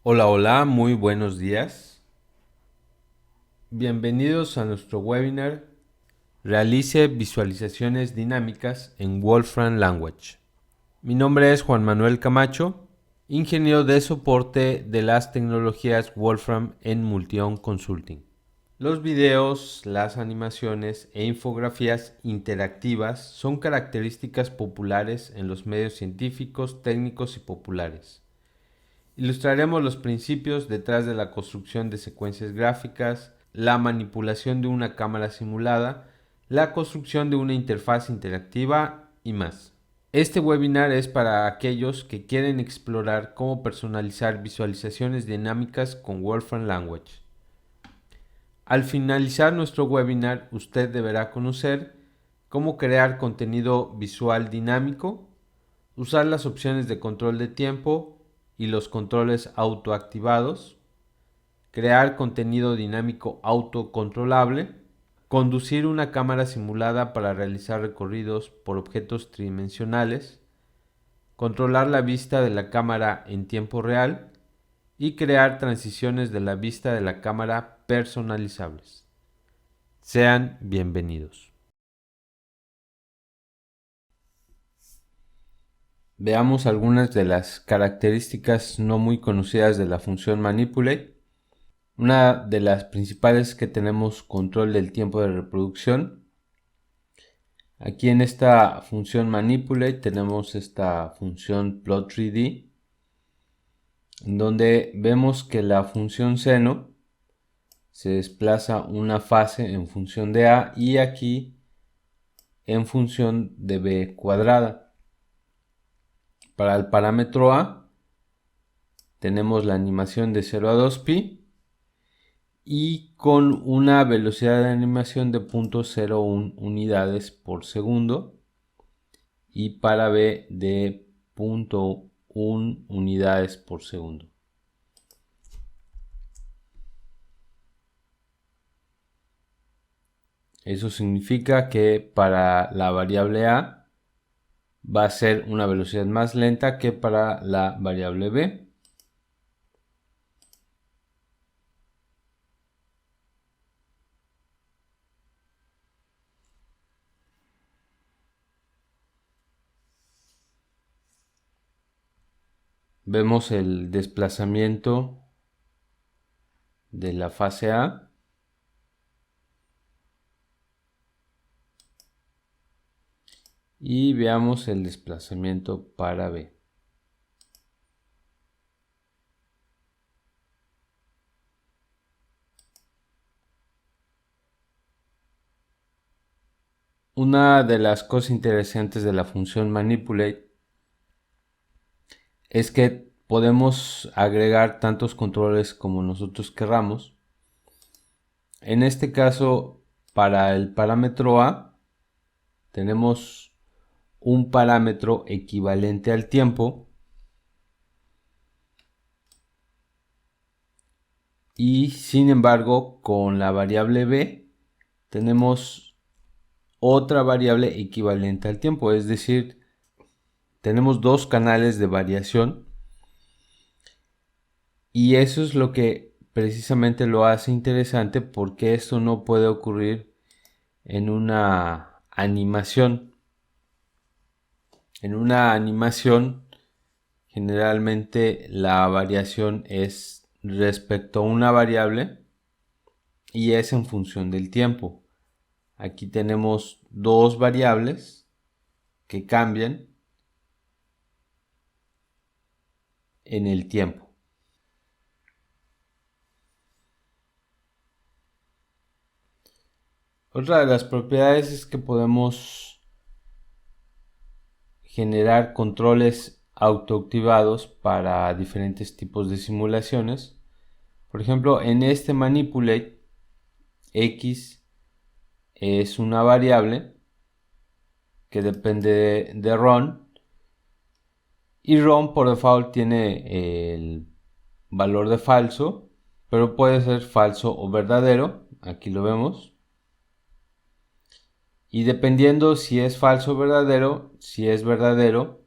Hola, hola, muy buenos días. Bienvenidos a nuestro webinar Realice visualizaciones dinámicas en Wolfram Language. Mi nombre es Juan Manuel Camacho, ingeniero de soporte de las tecnologías Wolfram en Multion Consulting. Los videos, las animaciones e infografías interactivas son características populares en los medios científicos, técnicos y populares. Ilustraremos los principios detrás de la construcción de secuencias gráficas, la manipulación de una cámara simulada, la construcción de una interfaz interactiva y más. Este webinar es para aquellos que quieren explorar cómo personalizar visualizaciones dinámicas con Wolfram Language. Al finalizar nuestro webinar, usted deberá conocer cómo crear contenido visual dinámico, usar las opciones de control de tiempo y los controles autoactivados, crear contenido dinámico autocontrolable, conducir una cámara simulada para realizar recorridos por objetos tridimensionales, controlar la vista de la cámara en tiempo real y crear transiciones de la vista de la cámara personalizables. Sean bienvenidos. Veamos algunas de las características no muy conocidas de la función Manipulate. Una de las principales es que tenemos control del tiempo de reproducción. Aquí en esta función Manipulate tenemos esta función Plot 3D, en donde vemos que la función seno se desplaza una fase en función de A y aquí en función de B cuadrada. Para el parámetro A tenemos la animación de 0 a 2pi y con una velocidad de animación de 0.01 unidades por segundo y para B de 0.1 unidades por segundo. Eso significa que para la variable A va a ser una velocidad más lenta que para la variable B. Vemos el desplazamiento de la fase A y veamos el desplazamiento para B. Una de las cosas interesantes de la función Manipulate es que podemos agregar tantos controles como nosotros querramos. En este caso, para el parámetro A, tenemos un parámetro equivalente al tiempo y sin embargo con la variable B tenemos otra variable equivalente al tiempo, es decir, tenemos dos canales de variación y eso es lo que precisamente lo hace interesante porque esto no puede ocurrir en una animación. En una animación generalmente la variación es respecto a una variable y es en función del tiempo. Aquí tenemos dos variables que cambian en el tiempo. Otra de las propiedades es que podemos generar controles autoactivados para diferentes tipos de simulaciones. Por ejemplo, en este Manipulate, X es una variable que depende de Ron y Ron por default tiene el valor de falso, pero puede ser falso o verdadero. Aquí lo vemos. Y dependiendo si es falso o verdadero, si es verdadero,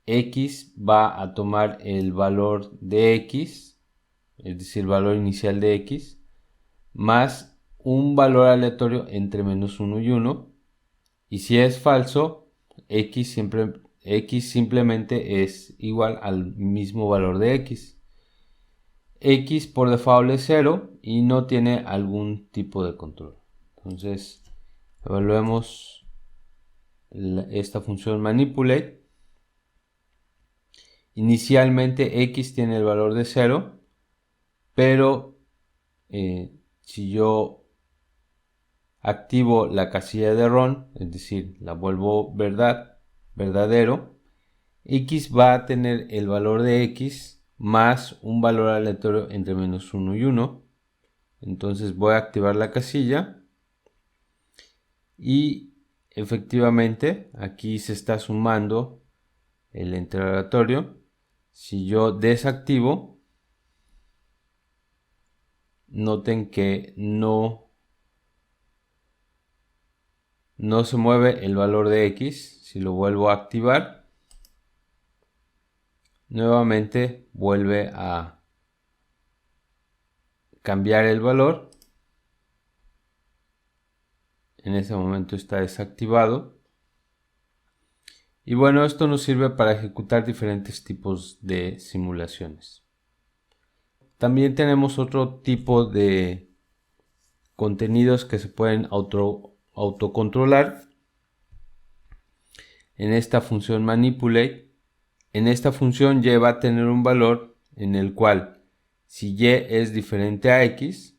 x va a tomar el valor de x, es decir, el valor inicial de x, más un valor aleatorio entre menos 1 y 1. Y si es falso, x simplemente es igual al mismo valor de x. X por default es 0 y no tiene algún tipo de control. Entonces, evaluemos esta función manipulate. Inicialmente x tiene el valor de 0, pero si yo activo la casilla de run, es decir, la vuelvo verdadero, x va a tener el valor de x más un valor aleatorio entre menos 1 y 1. Entonces voy a activar la casilla y efectivamente aquí se está sumando el entre aleatorio. Si yo desactivo, noten que no se mueve el valor de x. Si lo vuelvo a activar, nuevamente vuelve a cambiar el valor. En ese momento está desactivado. Y bueno, esto nos sirve para ejecutar diferentes tipos de simulaciones. También tenemos otro tipo de contenidos que se pueden autocontrolar en esta función manipulate. En esta función y va a tener un valor en el cual si y es diferente a x,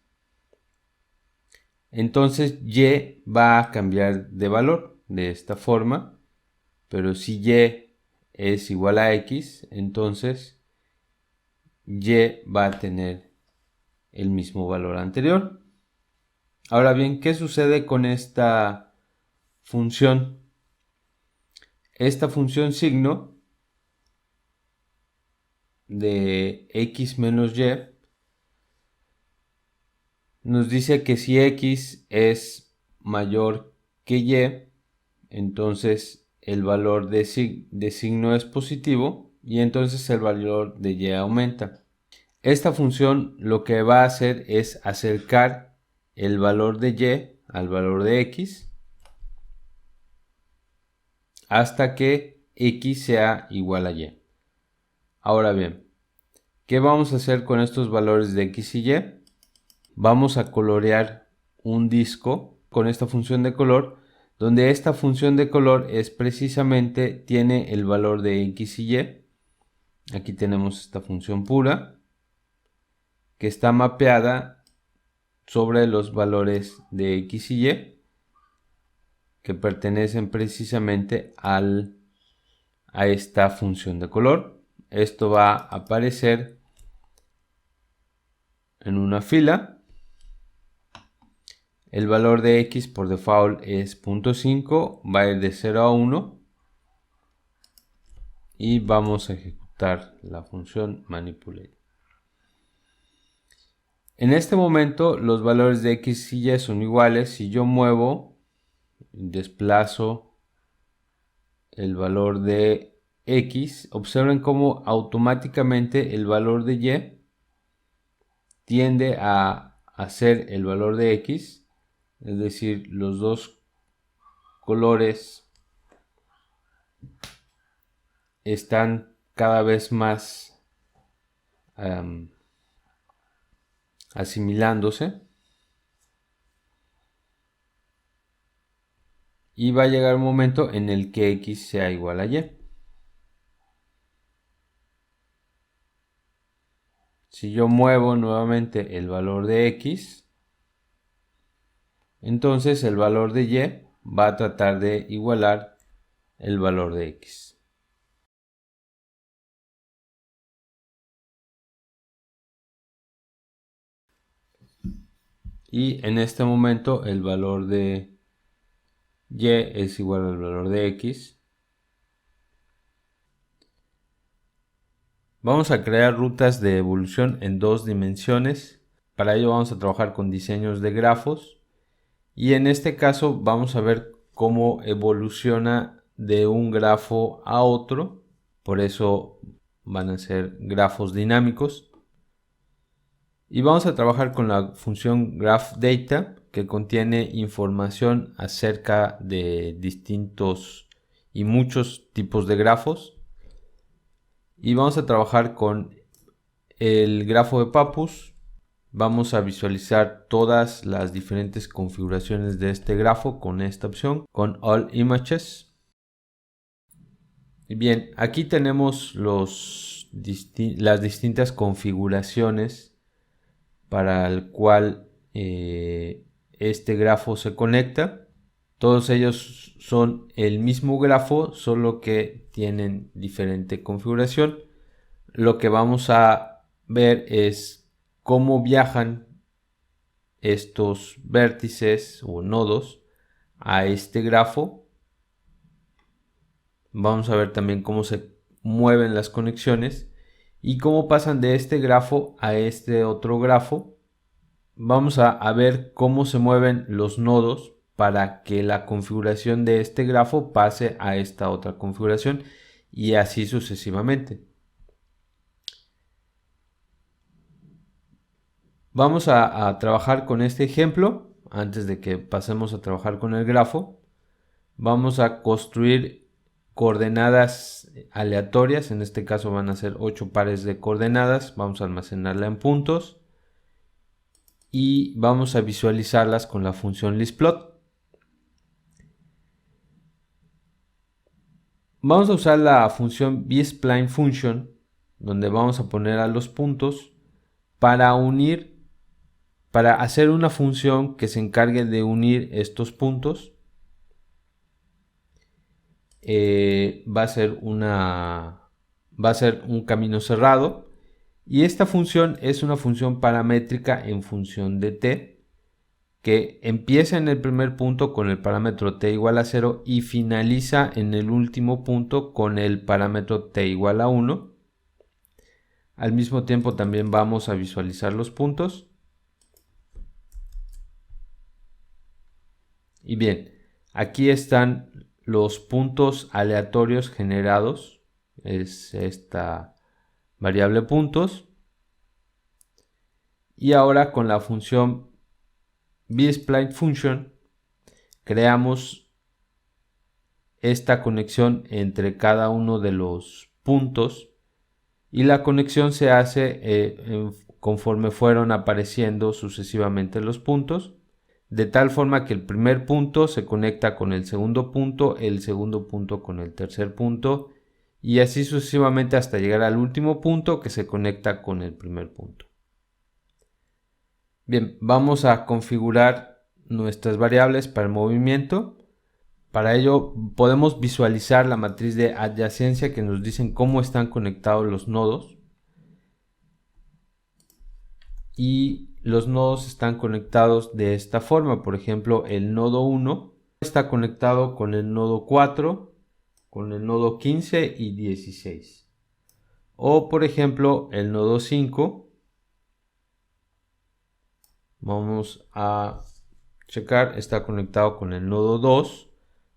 entonces y va a cambiar de valor de esta forma, pero si y es igual a x, entonces y va a tener el mismo valor anterior. Ahora bien, ¿qué sucede con esta función? Esta función signo de x menos y nos dice que si x es mayor que y, entonces el valor de signo es positivo y entonces el valor de y aumenta. Esta función lo que va a hacer es acercar el valor de y al valor de x hasta que x sea igual a y. Ahora bien, ¿qué vamos a hacer con estos valores de x y y? Vamos a colorear un disco con esta función de color, donde esta función de color es precisamente tiene el valor de x y y. Aquí tenemos esta función pura que está mapeada sobre los valores de x y y que pertenecen precisamente a esta función de color. Esto va a aparecer en una fila. El valor de x por default es 0.5, va a ir de 0 a 1 y vamos a ejecutar la función manipulate. En este momento los valores de x y y son iguales. Si yo muevo, desplazo el valor de x, observen cómo automáticamente el valor de y tiende a hacer el valor de x, es decir, los dos colores están cada vez más asimilándose y va a llegar un momento en el que x sea igual a y. Si yo muevo nuevamente el valor de x, entonces el valor de y va a tratar de igualar el valor de x. Y en este momento el valor de y es igual al valor de x. Vamos a crear rutas de evolución en 2 dimensiones. Para ello vamos a trabajar con diseños de grafos. Y en este caso vamos a ver cómo evoluciona de un grafo a otro por eso van a ser grafos dinámicos. Y vamos a trabajar con la función graphData, que contiene información acerca de distintos y muchos tipos de grafos. Y vamos a trabajar con el grafo de Pappus. Vamos a visualizar todas las diferentes configuraciones de este grafo con esta opción, con All Images. Bien, aquí tenemos las distintas configuraciones para el cual este grafo se conecta. Todos ellos son el mismo grafo, solo que tienen diferente configuración. Lo que vamos a ver es cómo viajan estos vértices o nodos a este grafo. Vamos a ver también cómo se mueven las conexiones y cómo pasan de este grafo a este otro grafo. Vamos a ver cómo se mueven los nodos para que la configuración de este grafo pase a esta otra configuración y así sucesivamente. Vamos a trabajar con este ejemplo antes de que pasemos a trabajar con el grafo. Vamos a construir coordenadas aleatorias, en este caso van a ser 8 pares de coordenadas. Vamos a almacenarla en puntos y vamos a visualizarlas con la función listplot. Vamos a usar la función bSpline function, donde vamos a poner a los puntos para hacer una función que se encargue de unir estos puntos. Va a ser un camino cerrado, y esta función es una función paramétrica en función de t, que empieza en el primer punto con el parámetro t igual a 0 y finaliza en el último punto con el parámetro t igual a 1. Al mismo tiempo también vamos a visualizar los puntos. Y bien, aquí están los puntos aleatorios generados, es esta variable puntos. Y ahora con la función bSpline function creamos esta conexión entre cada uno de los puntos, y la conexión se hace conforme fueron apareciendo sucesivamente los puntos, de tal forma que el primer punto se conecta con el segundo punto con el tercer punto, y así sucesivamente hasta llegar al último punto que se conecta con el primer punto. Bien, vamos a configurar nuestras variables para el movimiento. Para ello podemos visualizar la matriz de adyacencia que nos dicen cómo están conectados los nodos. Y los nodos están conectados de esta forma. Por ejemplo, el nodo 1 está conectado con el nodo 4, con el nodo 15 y 16. O por ejemplo, el nodo 5. Vamos a checar, está conectado con el nodo 2,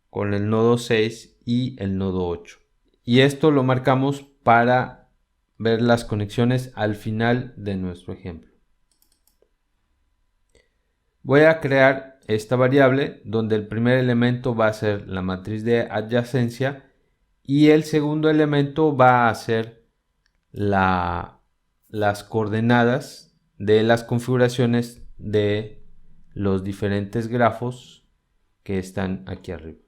con el nodo 6 y el nodo 8. Y esto lo marcamos para ver las conexiones al final de nuestro ejemplo. Voy a crear esta variable donde el primer elemento va a ser la matriz de adyacencia y el segundo elemento va a ser las coordenadas de las configuraciones de los diferentes grafos que están aquí arriba.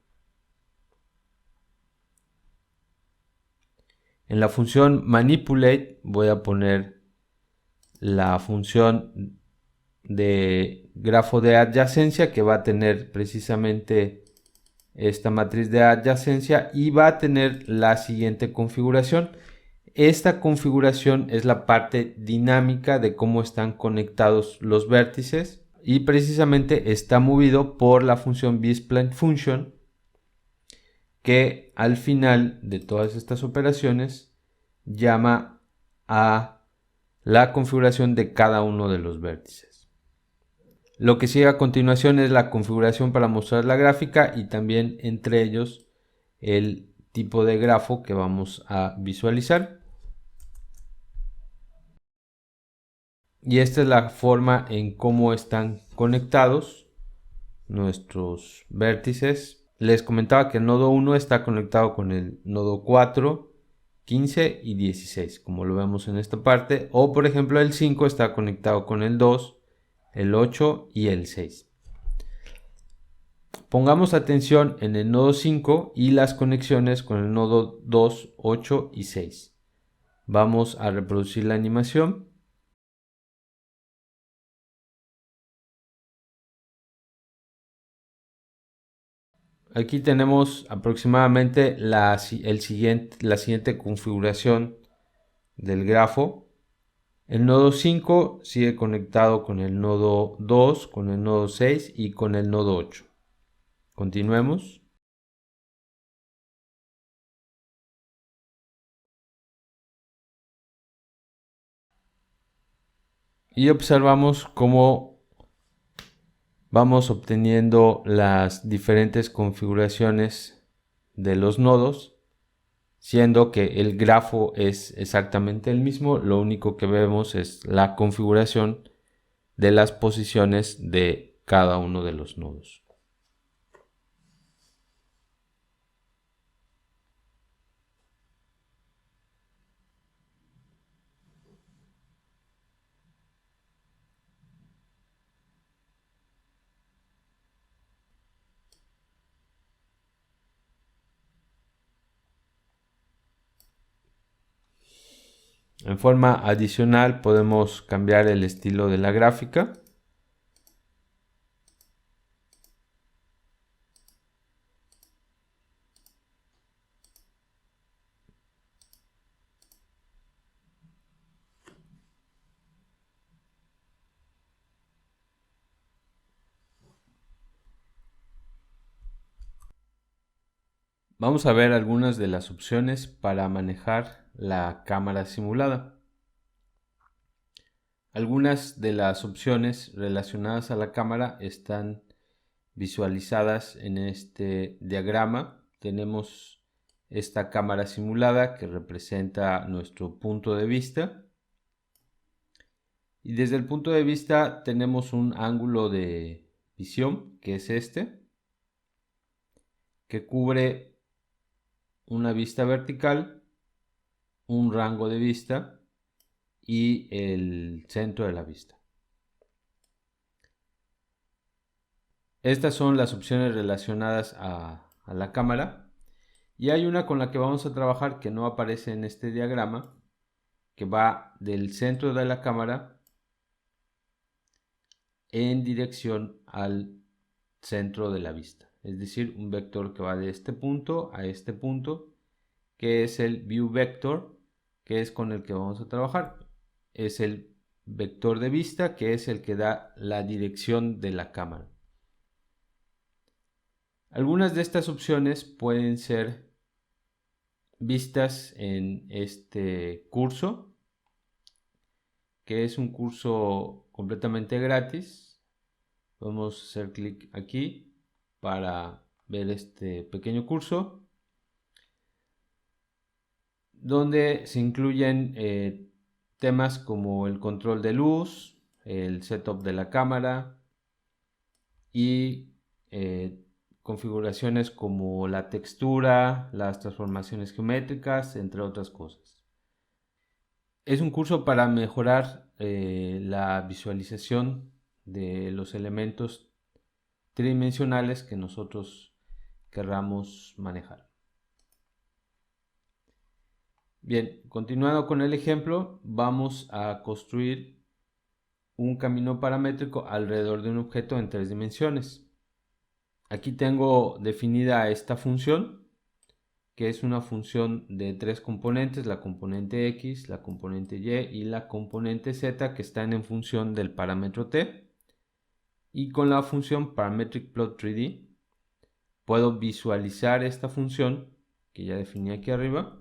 En la función manipulate voy a poner la función de grafo de adyacencia, que va a tener precisamente esta matriz de adyacencia y va a tener la siguiente configuración. Esta configuración es la parte dinámica de cómo están conectados los vértices y precisamente está movido por la función bSpline function, que al final de todas estas operaciones llama a la configuración de cada uno de los vértices. Lo que sigue a continuación es la configuración para mostrar la gráfica y también entre ellos el tipo de grafo que vamos a visualizar. Y esta es la forma en cómo están conectados nuestros vértices. Les comentaba que el nodo 1 está conectado con el nodo 4, 15 y 16, como lo vemos en esta parte. O por ejemplo el 5 está conectado con el 2, el 8 y el 6. Pongamos atención en el nodo 5 y las conexiones con el nodo 2, 8 y 6. Vamos a reproducir la animación. Aquí tenemos aproximadamente la siguiente configuración del grafo. El nodo 5 sigue conectado con el nodo 2, con el nodo 6 y con el nodo 8. Continuemos. Y observamos cómo vamos obteniendo las diferentes configuraciones de los nodos, siendo que el grafo es exactamente el mismo. Lo único que vemos es la configuración de las posiciones de cada uno de los nodos. En forma adicional podemos cambiar el estilo de la gráfica. Vamos a ver algunas de las opciones para manejar la cámara simulada. Algunas de las opciones relacionadas a la cámara están visualizadas en este diagrama. Tenemos esta cámara simulada que representa nuestro punto de vista. Y desde el punto de vista tenemos un ángulo de visión, que es este, que cubre una vista vertical, un rango de vista y el centro de la vista. Estas son las opciones relacionadas a la cámara. Y hay una con la que vamos a trabajar que no aparece en este diagrama, que va del centro de la cámara en dirección al centro de la vista. Es decir, un vector que va de este punto a este punto, que es el view vector, que es con el que vamos a trabajar. Es el vector de vista, que es el que da la dirección de la cámara. Algunas de estas opciones pueden ser vistas en este curso, que es un curso completamente gratis. Podemos hacer clic aquí para ver este pequeño curso, donde se incluyen temas como el control de luz, el setup de la cámara y configuraciones como la textura, las transformaciones geométricas, entre otras cosas. Es un curso para mejorar la visualización de los elementos tridimensionales que nosotros querramos manejar. Bien, continuando con el ejemplo, vamos a construir un camino paramétrico alrededor de un objeto en 3 dimensiones. Aquí tengo definida esta función, que es una función de 3 componentes, la componente X, la componente Y y la componente Z, que están en función del parámetro T. Y con la función parametricplot3d puedo visualizar esta función que ya definí aquí arriba,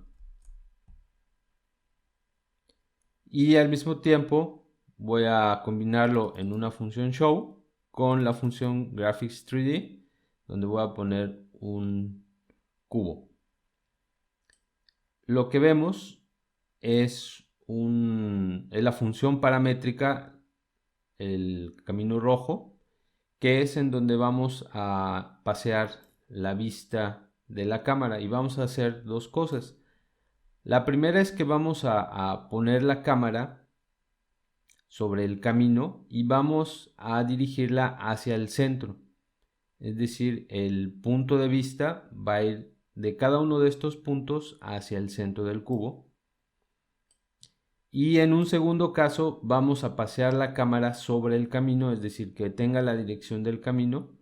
y al mismo tiempo voy a combinarlo en una función show con la función graphics3d, donde voy a poner un cubo. lo que vemos es la función paramétrica, el camino rojo, que es en donde vamos a pasear la vista de la cámara y vamos a hacer dos cosas. La primera es que vamos a poner la cámara sobre el camino y vamos a dirigirla hacia el centro. Es decir, el punto de vista va a ir de cada uno de estos puntos hacia el centro del cubo. Y en un segundo caso vamos a pasear la cámara sobre el camino, es decir, que tenga la dirección del camino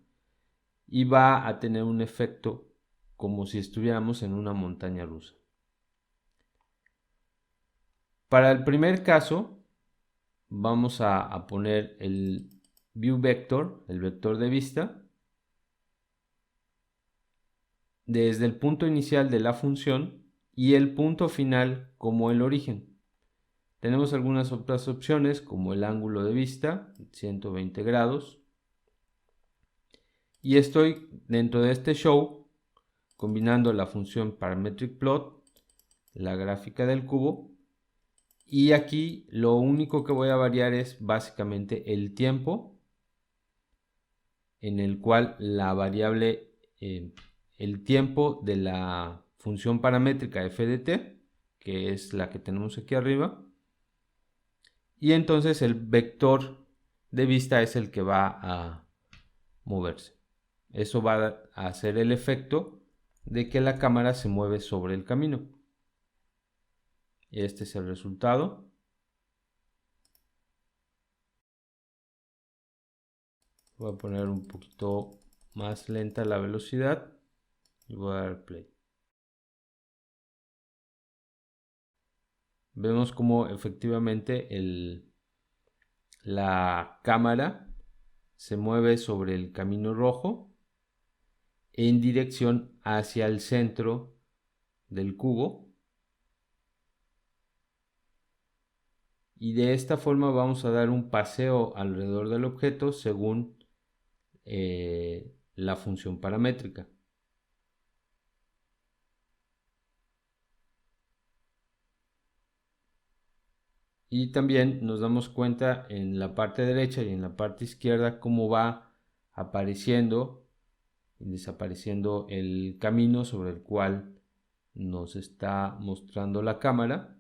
y va a tener un efecto como si estuviéramos en una montaña rusa. Para el primer caso vamos a poner el view vector, el vector de vista, desde el punto inicial de la función y el punto final como el origen. Tenemos algunas otras opciones como el ángulo de vista, 120 grados. Y estoy dentro de este show combinando la función parametric plot, la gráfica del cubo, y aquí lo único que voy a variar es básicamente el tiempo en el cual la variable, el tiempo de la función paramétrica f de t, que es la que tenemos aquí arriba, y entonces el vector de vista es el que va a moverse. Eso va a hacer el efecto de que la cámara se mueve sobre el camino. Este es el resultado. Voy a poner un poquito más lenta la velocidad y voy a dar play. Vemos como efectivamente la cámara se mueve sobre el camino rojo en dirección hacia el centro del cubo, y de esta forma vamos a dar un paseo alrededor del objeto según la función paramétrica. Y también nos damos cuenta en la parte derecha y en la parte izquierda cómo va apareciendo y desapareciendo el camino sobre el cual nos está mostrando la cámara.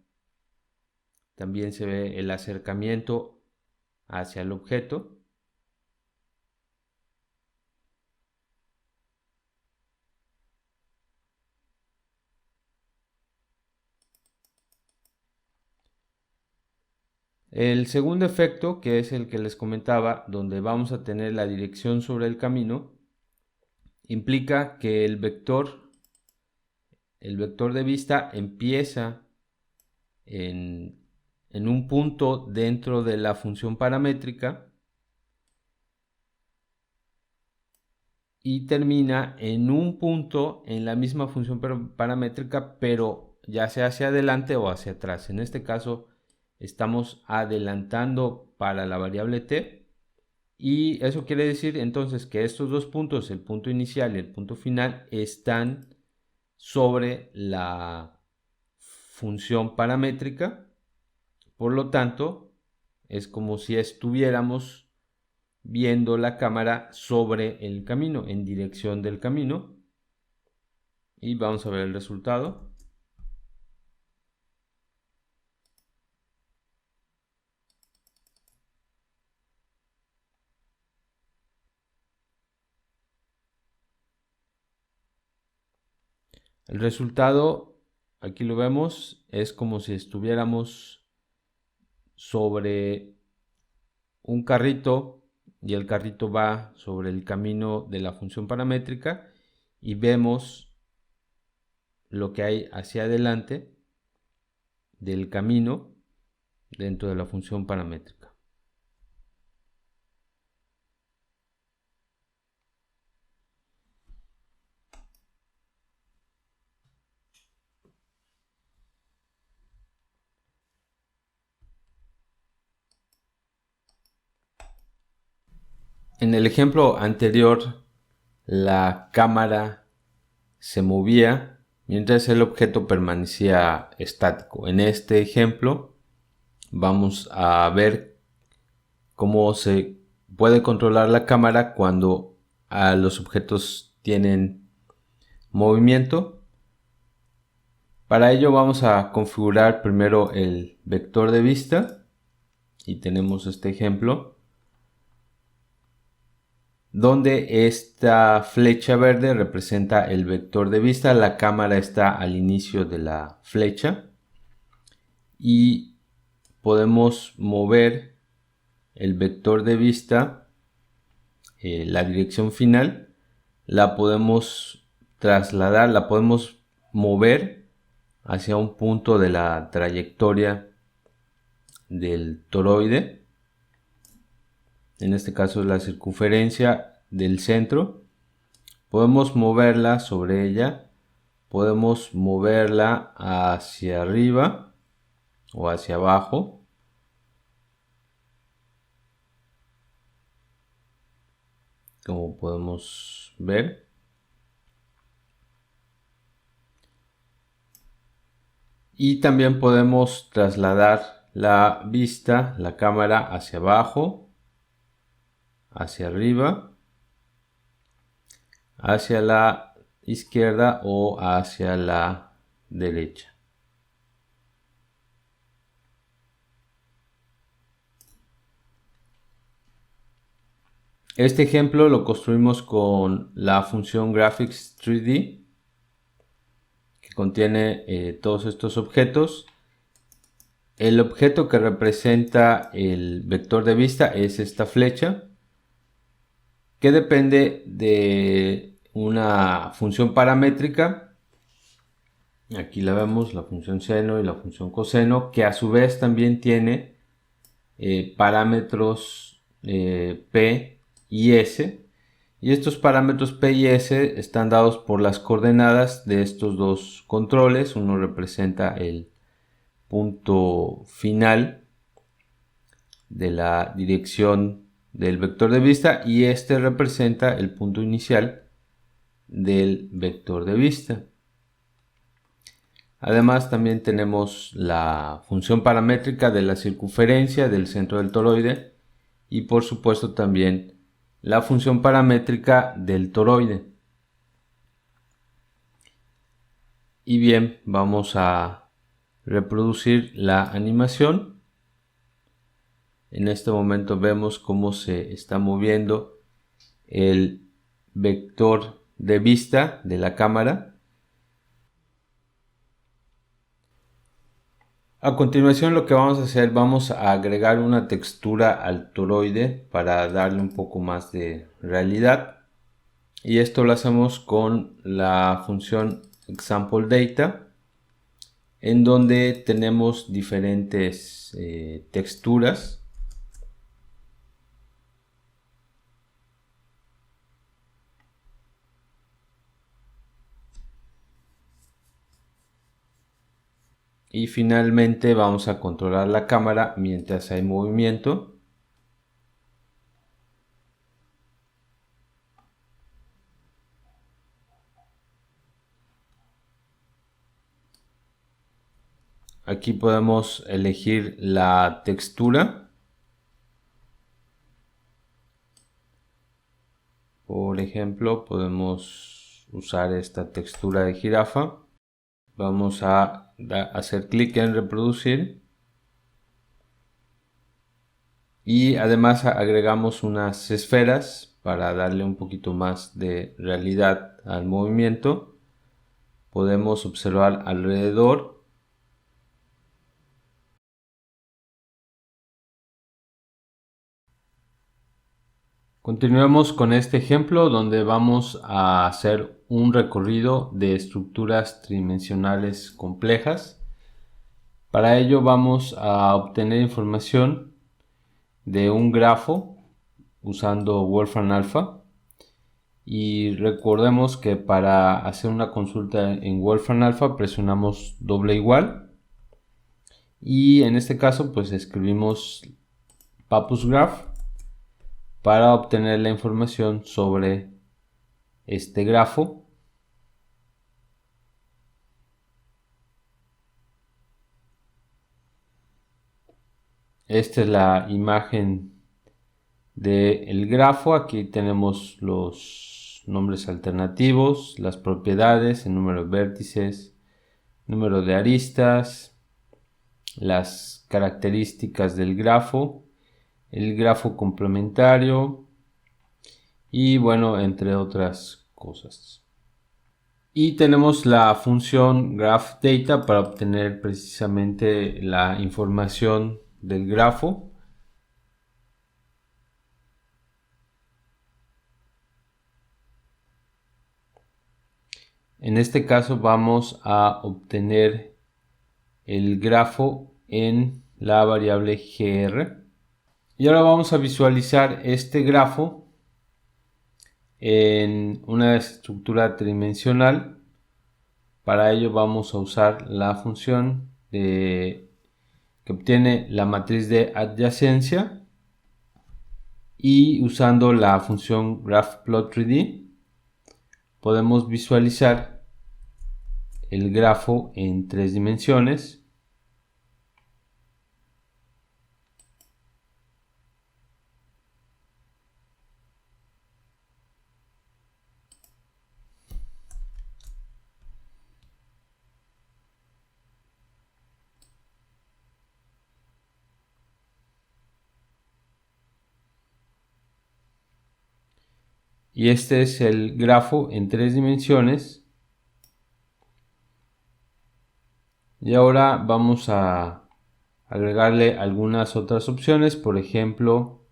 También se ve el acercamiento hacia el objeto. El segundo efecto, que es el que les comentaba, donde vamos a tener la dirección sobre el camino, implica que el vector de vista empieza en un punto dentro de la función paramétrica y termina en un punto en la misma función paramétrica, pero ya sea hacia adelante o hacia atrás. En este caso estamos adelantando para la variable t, y eso quiere decir entonces que estos dos puntos, el punto inicial y el punto final, están sobre la función paramétrica. Por lo tanto, es como si estuviéramos viendo la cámara sobre el camino, en dirección del camino. Y vamos a ver el resultado. El resultado, aquí lo vemos, es como si estuviéramos sobre un carrito y el carrito va sobre el camino de la función paramétrica y vemos lo que hay hacia adelante del camino dentro de la función paramétrica. En el ejemplo anterior, la cámara se movía mientras el objeto permanecía estático. En este ejemplo vamos a ver cómo se puede controlar la cámara cuando los objetos tienen movimiento. Para ello vamos a configurar primero el vector de vista y tenemos este ejemplo donde esta flecha verde representa el vector de vista. La cámara está al inicio de la flecha y podemos mover el vector de vista, la dirección final, la podemos trasladar, la podemos mover hacia un punto de la trayectoria del toroide. En este caso es la circunferencia del centro. Podemos moverla sobre ella, podemos moverla hacia arriba o hacia abajo. Como podemos ver. Y también podemos trasladar la vista, la cámara hacia abajo, hacia arriba, hacia la izquierda o hacia la derecha. Este ejemplo lo construimos con la función Graphics 3D que contiene todos estos objetos. El objeto que representa el vector de vista es esta flecha, que depende de una función paramétrica. Aquí la vemos, la función seno y la función coseno, que a su vez también tiene parámetros P y S. Y estos parámetros P y S están dados por las coordenadas de estos dos controles. Uno representa el punto final de la dirección del vector de vista y este representa el punto inicial del vector de vista. Además también tenemos la función paramétrica de la circunferencia del centro del toroide y por supuesto también la función paramétrica del toroide. Y bien, vamos a reproducir la animación. En este momento vemos cómo se está moviendo el vector de vista de la cámara. A continuación lo que vamos a hacer, vamos a agregar una textura al toroide para darle un poco más de realidad. Y esto lo hacemos con la función ExampleData, en donde tenemos diferentes texturas. Y finalmente vamos a controlar la cámara mientras hay movimiento. Aquí podemos elegir la textura. Por ejemplo, podemos usar esta textura de jirafa. Vamos a hacer clic en reproducir. Y además agregamos unas esferas para darle un poquito más de realidad al movimiento. Podemos observar alrededor. Continuemos con este ejemplo donde vamos a hacer un recorrido de estructuras tridimensionales complejas. Para ello vamos a obtener información de un grafo usando Wolfram Alpha. Y recordemos que para hacer una consulta en Wolfram Alpha presionamos doble igual. Y en este caso pues escribimos Pappus Graph para obtener la información sobre este grafo. Esta es la imagen del grafo. Aquí tenemos los nombres alternativos, las propiedades, el número de vértices, número de aristas, las características del grafo, el grafo complementario y bueno, entre otras cosas. Y tenemos la función graphData para obtener precisamente la información del grafo. En este caso vamos a obtener el grafo en la variable gr. Y ahora vamos a visualizar este grafo en una estructura tridimensional. Para ello vamos a usar la función que obtiene la matriz de adyacencia, y usando la función graphplot3d podemos visualizar el grafo en 3 dimensiones. Y este es el grafo en 3 dimensiones. Y ahora vamos a agregarle algunas otras opciones. Por ejemplo,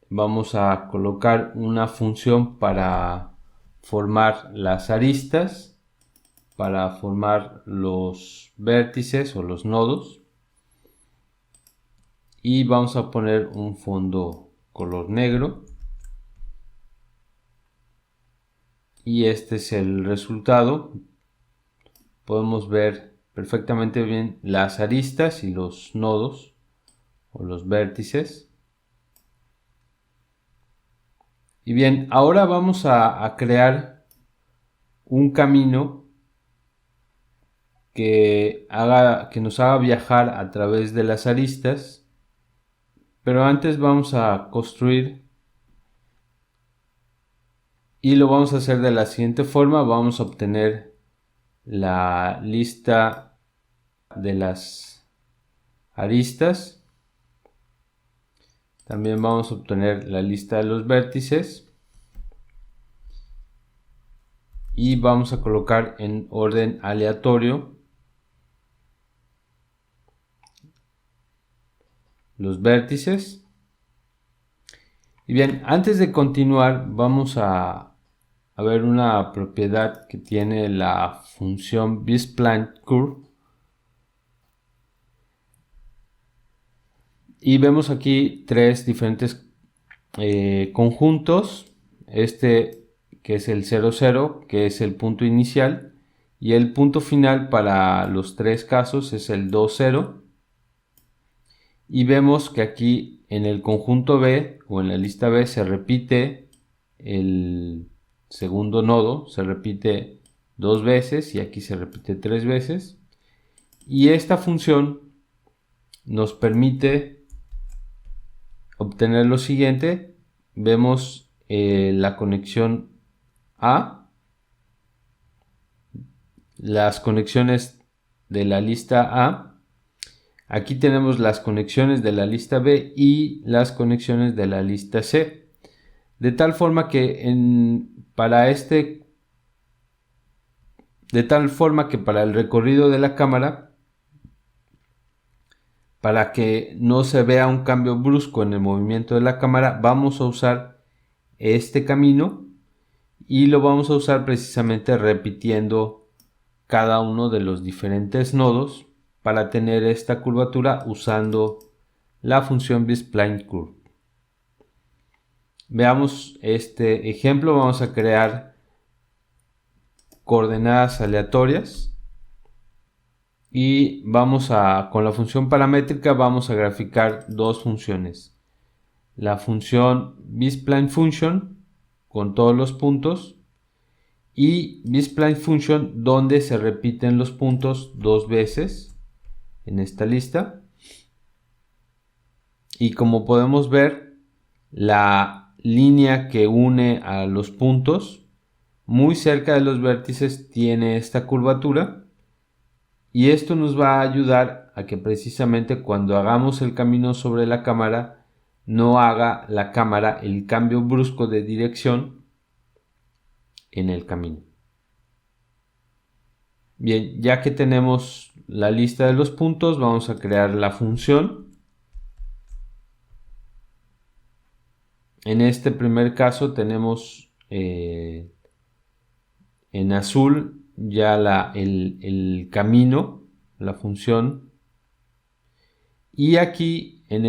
vamos a colocar una función para formar las aristas, para formar los vértices o los nodos. Y vamos a poner un fondo color negro. Y este es el resultado. Podemos ver perfectamente bien las aristas y los nodos o los vértices. Y bien, ahora vamos a crear un camino que nos haga viajar a través de las aristas. Pero antes vamos a construir, y lo vamos a hacer de la siguiente forma. Vamos a obtener la lista de las aristas. También vamos a obtener la lista de los vértices. Y vamos a colocar en orden aleatorio los vértices. Y bien, antes de continuar vamos a ver una propiedad que tiene la función bSpline_curve. Y vemos aquí 3 diferentes conjuntos. Este que es el 0, 0, que es el punto inicial. Y el punto final para los 3 casos es el 2, 0. Y vemos que aquí en el conjunto B o en la lista B se repite el segundo nodo, se repite 2 veces y aquí se repite 3 veces. Y esta función nos permite obtener lo siguiente. Vemos la conexión A, las conexiones de la lista A. Aquí tenemos las conexiones de la lista B y las conexiones de la lista C. De tal forma que para el recorrido de la cámara, para que no se vea un cambio brusco en el movimiento de la cámara, vamos a usar este camino y lo vamos a usar precisamente repitiendo cada uno de los diferentes nodos para tener esta curvatura usando la función bSpline_curve. Veamos este ejemplo. Vamos a crear coordenadas aleatorias y con la función paramétrica vamos a graficar dos funciones: la función bSplineFunction con todos los puntos y bSplineFunction donde se repiten los puntos 2 veces en esta lista. Y como podemos ver, la línea que une a los puntos muy cerca de los vértices tiene esta curvatura, y esto nos va a ayudar a que precisamente cuando hagamos el camino sobre la cámara no haga la cámara el cambio brusco de dirección en el camino. Bien, ya que tenemos la lista de los puntos, vamos a crear la función. En este primer caso tenemos en azul ya el camino, la función. Y aquí en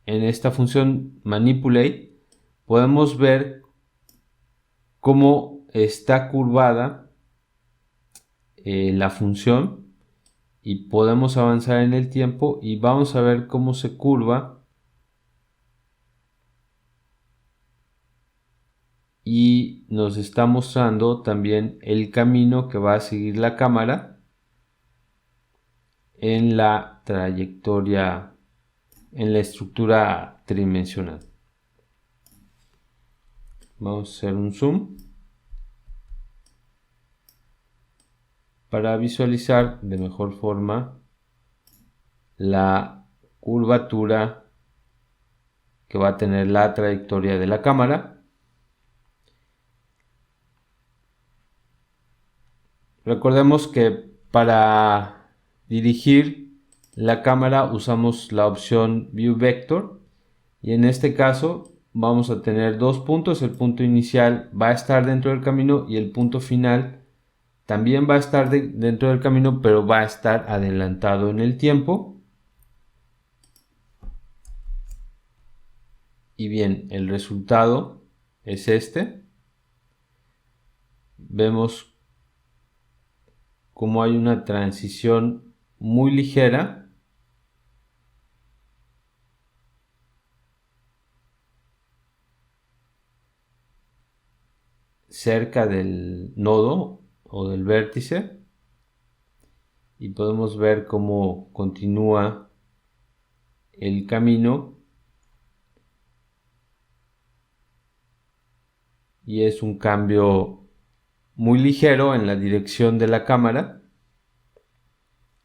esta función manipulate podemos ver cómo está curvada la función, y podemos avanzar en el tiempo y vamos a ver cómo se curva y nos está mostrando también el camino que va a seguir la cámara en la trayectoria, en la estructura tridimensional. Vamos a hacer un zoom para visualizar de mejor forma la curvatura que va a tener la trayectoria de la cámara. Recordemos que para dirigir la cámara usamos la opción View Vector, y en este caso vamos a tener dos puntos. El punto inicial va a estar dentro del camino y el punto final también va a estar dentro del camino, pero va a estar adelantado en el tiempo. Y bien, el resultado es este. Vemos cómo hay una transición muy ligera cerca del nodo o del vértice, y podemos ver cómo continúa el camino, y es un cambio muy ligero en la dirección de la cámara,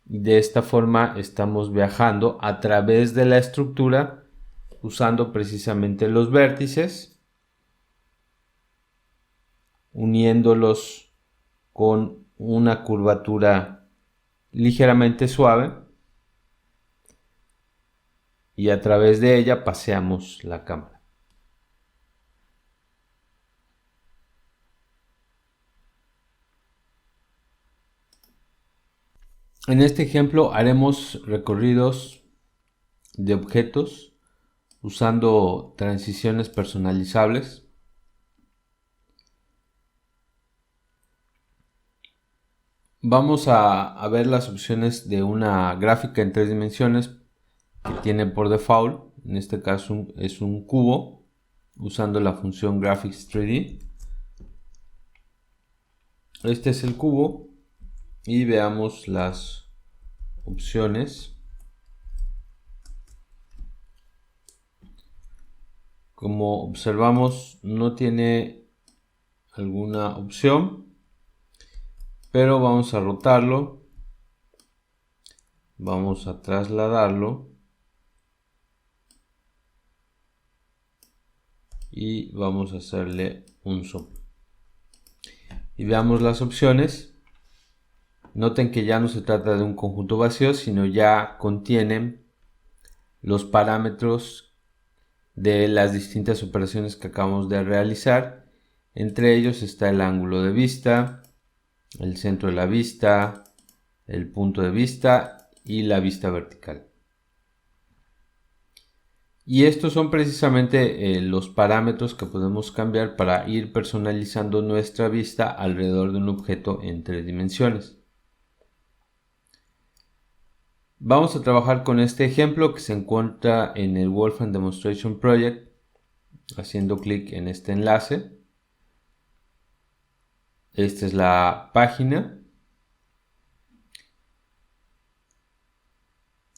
y de esta forma estamos viajando a través de la estructura usando precisamente los vértices, uniéndolos con una curvatura ligeramente suave, y a través de ella paseamos la cámara. En este ejemplo haremos recorridos de objetos usando transiciones personalizables. Vamos a ver las opciones de una gráfica en 3 dimensiones que tiene por default. En este caso es un cubo, usando la función Graphics 3D. Este es el cubo y veamos las opciones. Como observamos, no tiene alguna opción, pero vamos a rotarlo, vamos a trasladarlo y vamos a hacerle un zoom. Y veamos las opciones. Noten que ya no se trata de un conjunto vacío, sino ya contienen los parámetros de las distintas operaciones que acabamos de realizar. Entre ellos está el ángulo de vista, el centro de la vista, el punto de vista y la vista vertical. Y estos son precisamente los parámetros que podemos cambiar para ir personalizando nuestra vista alrededor de un objeto en 3 dimensiones. Vamos a trabajar con este ejemplo que se encuentra en el Wolfram Demonstration Project, haciendo clic en este enlace. Esta es la página.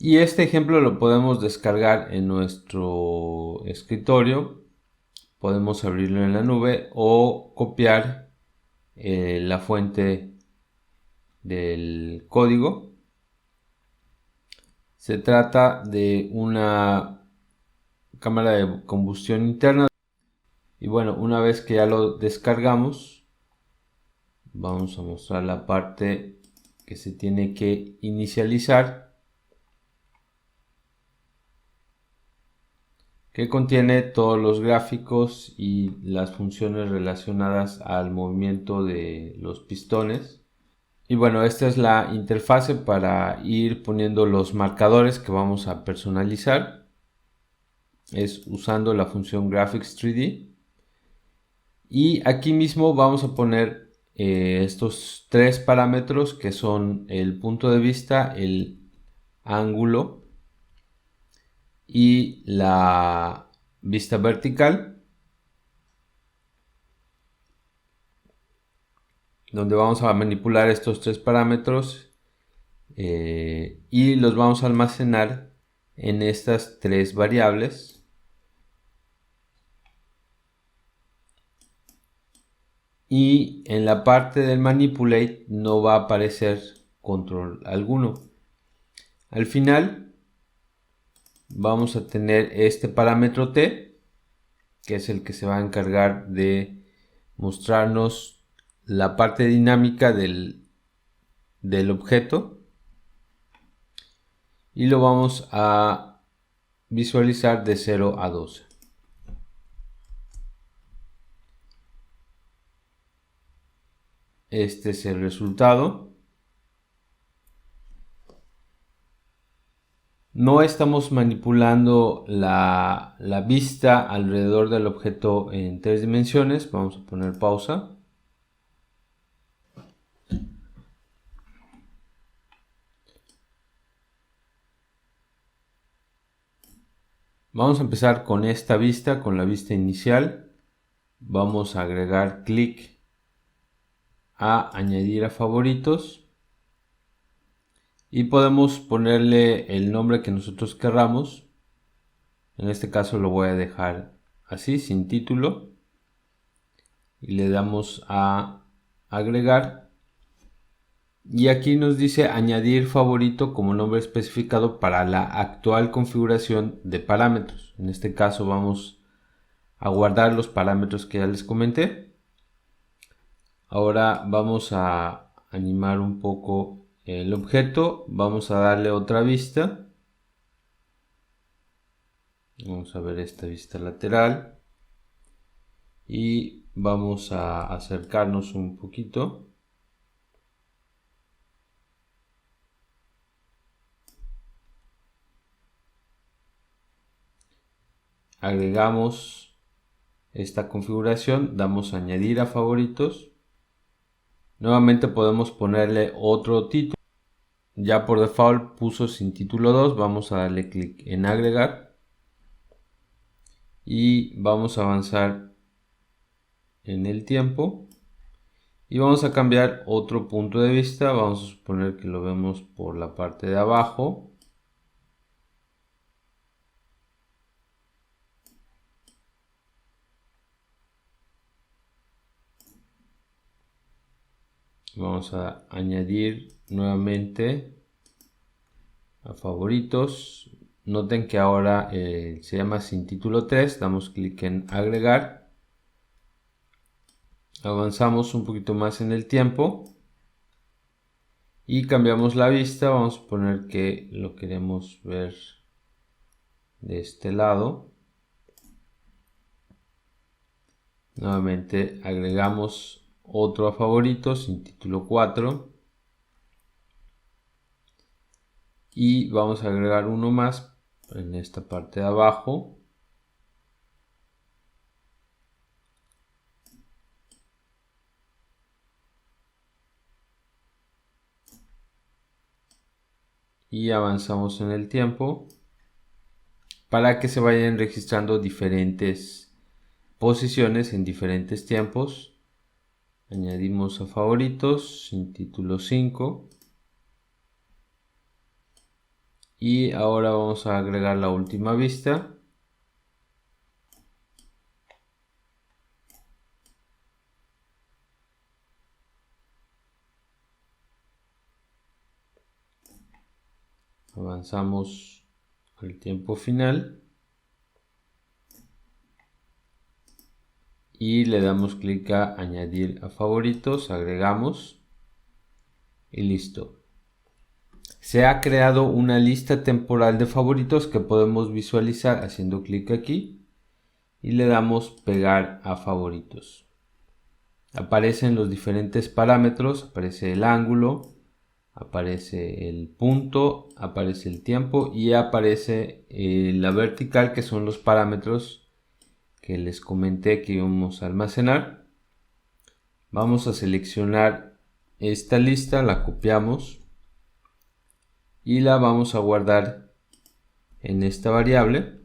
Y este ejemplo lo podemos descargar en nuestro escritorio. Podemos abrirlo en la nube o copiar la fuente del código. Se trata de una cámara de combustión interna. Y bueno, una vez que ya lo descargamos, vamos a mostrar la parte que se tiene que inicializar, que contiene todos los gráficos y las funciones relacionadas al movimiento de los pistones. Y bueno, esta es la interfase para ir poniendo los marcadores que vamos a personalizar. Es usando la función Graphics 3D. Y aquí mismo vamos a poner estos tres parámetros que son el punto de vista, el ángulo y la vista vertical, donde vamos a manipular estos tres parámetros y los vamos a almacenar en estas tres variables. Y en la parte del manipulate no va a aparecer control alguno. Al final vamos a tener este parámetro t, que es el que se va a encargar de mostrarnos la parte dinámica del objeto, y lo vamos a visualizar de 0 a 12. Este es el resultado. No estamos manipulando la vista alrededor del objeto en 3 dimensiones. Vamos a poner pausa. Vamos a empezar con esta vista, con la vista inicial. Vamos a agregar clic a añadir a favoritos. Y podemos ponerle el nombre que nosotros querramos. En este caso lo voy a dejar así, sin título. Y le damos a agregar. Y aquí nos dice añadir favorito como nombre especificado para la actual configuración de parámetros. En este caso vamos a guardar los parámetros que ya les comenté. Ahora vamos a animar un poco el objeto. Vamos a darle otra vista. Vamos a ver esta vista lateral. Y vamos a acercarnos un poquito. Agregamos esta configuración, damos a añadir a favoritos. Nuevamente podemos ponerle otro título. Ya por default puso sin título 2. Vamos a darle clic en agregar. Y vamos a avanzar en el tiempo. Y vamos a cambiar otro punto de vista. Vamos a suponer que lo vemos por la parte de abajo. Vamos a añadir nuevamente a favoritos. Noten que ahora se llama sin título 3. Damos clic en agregar. Avanzamos un poquito más en el tiempo. Y cambiamos la vista. Vamos a poner que lo queremos ver de este lado. Nuevamente agregamos otro a favoritos sin título 4. Y vamos a agregar uno más en esta parte de abajo. Y avanzamos en el tiempo para que se vayan registrando diferentes posiciones en diferentes tiempos. Añadimos a favoritos sin título 5. Y ahora vamos a agregar la última vista. Avanzamos al tiempo final. Y le damos clic a añadir a favoritos, agregamos y listo. Se ha creado una lista temporal de favoritos que podemos visualizar haciendo clic aquí y le damos pegar a favoritos. Aparecen los diferentes parámetros, aparece el ángulo, aparece el punto, aparece el tiempo y aparece la vertical, que son los parámetros que les comenté que íbamos a almacenar. Vamos a seleccionar esta lista, la copiamos y la vamos a guardar en esta variable.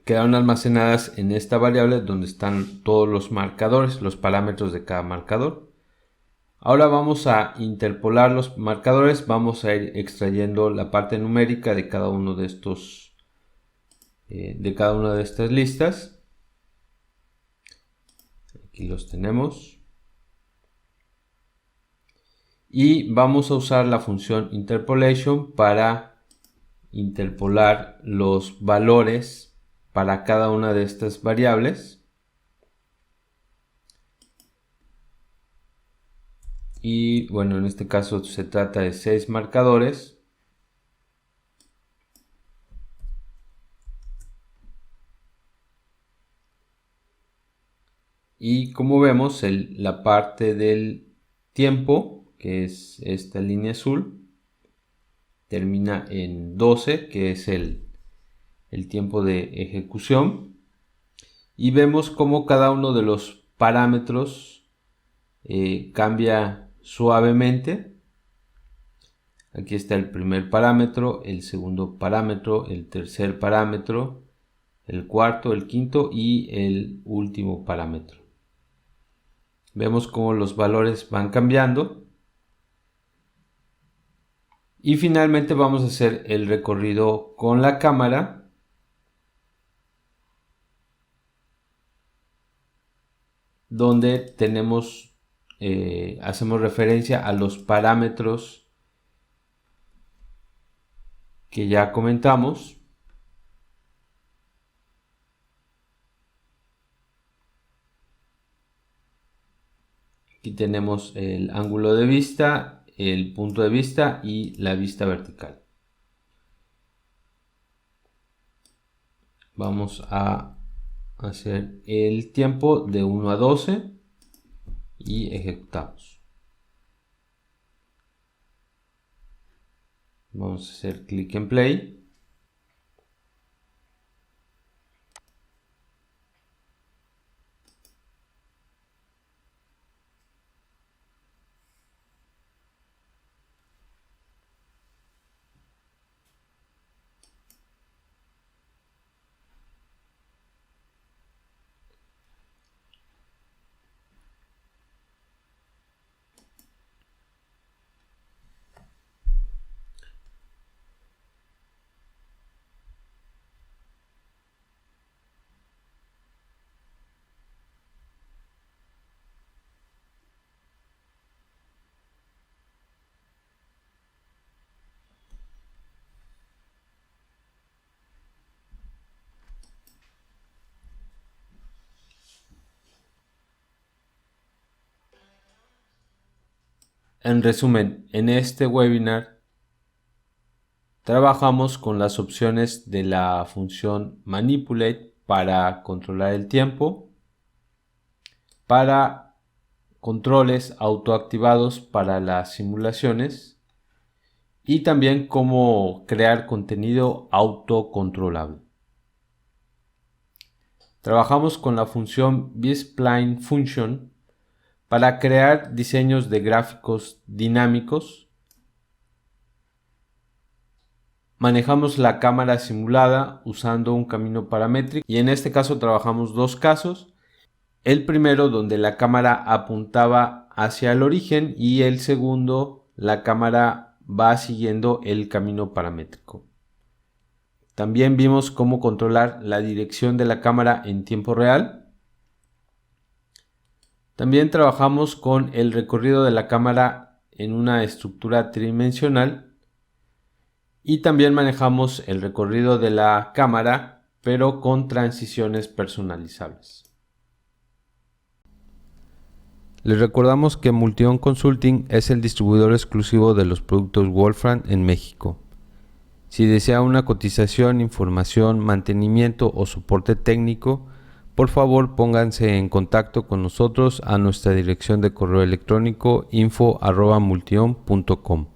Quedaron almacenadas en esta variable donde están todos los marcadores, los parámetros de cada marcador. Ahora vamos a interpolar los marcadores, vamos a ir extrayendo la parte numérica de cada uno de estos, de cada una de estas listas. Aquí los tenemos. Y vamos a usar la función interpolation para interpolar los valores para cada una de estas variables. Y bueno, en este caso se trata de 6 marcadores. Y como vemos, la parte del tiempo, que es esta línea azul, termina en 12, que es el tiempo de ejecución. Y vemos cómo cada uno de los parámetros cambia suavemente. Aquí está el primer parámetro, el segundo parámetro, el tercer parámetro, el cuarto, el quinto y el último parámetro. Vemos cómo los valores van cambiando. Y finalmente vamos a hacer el recorrido con la cámara. Donde tenemos, hacemos referencia a los parámetros que ya comentamos. Aquí tenemos el ángulo de vista, el punto de vista y la vista vertical. Vamos a hacer el tiempo de 1 a 12 y ejecutamos. Vamos a hacer clic en play. En resumen, en este webinar trabajamos con las opciones de la función Manipulate para controlar el tiempo, para controles autoactivados para las simulaciones y también cómo crear contenido autocontrolable. Trabajamos con la función bSpline Function para crear diseños de gráficos dinámicos. Manejamos la cámara simulada usando un camino paramétrico y en este caso trabajamos dos casos. El primero donde la cámara apuntaba hacia el origen y el segundo, la cámara va siguiendo el camino paramétrico. También vimos cómo controlar la dirección de la cámara en tiempo real. También trabajamos con el recorrido de la cámara en una estructura tridimensional y también manejamos el recorrido de la cámara pero con transiciones personalizables. Les recordamos que Multion Consulting es el distribuidor exclusivo de los productos Wolfram en México. Si desea una cotización, información, mantenimiento o soporte técnico, por favor pónganse en contacto con nosotros a nuestra dirección de correo electrónico info@multion.com.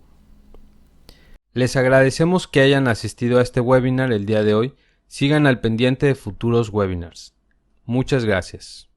Les agradecemos que hayan asistido a este webinar el día de hoy. Sigan al pendiente de futuros webinars. Muchas gracias.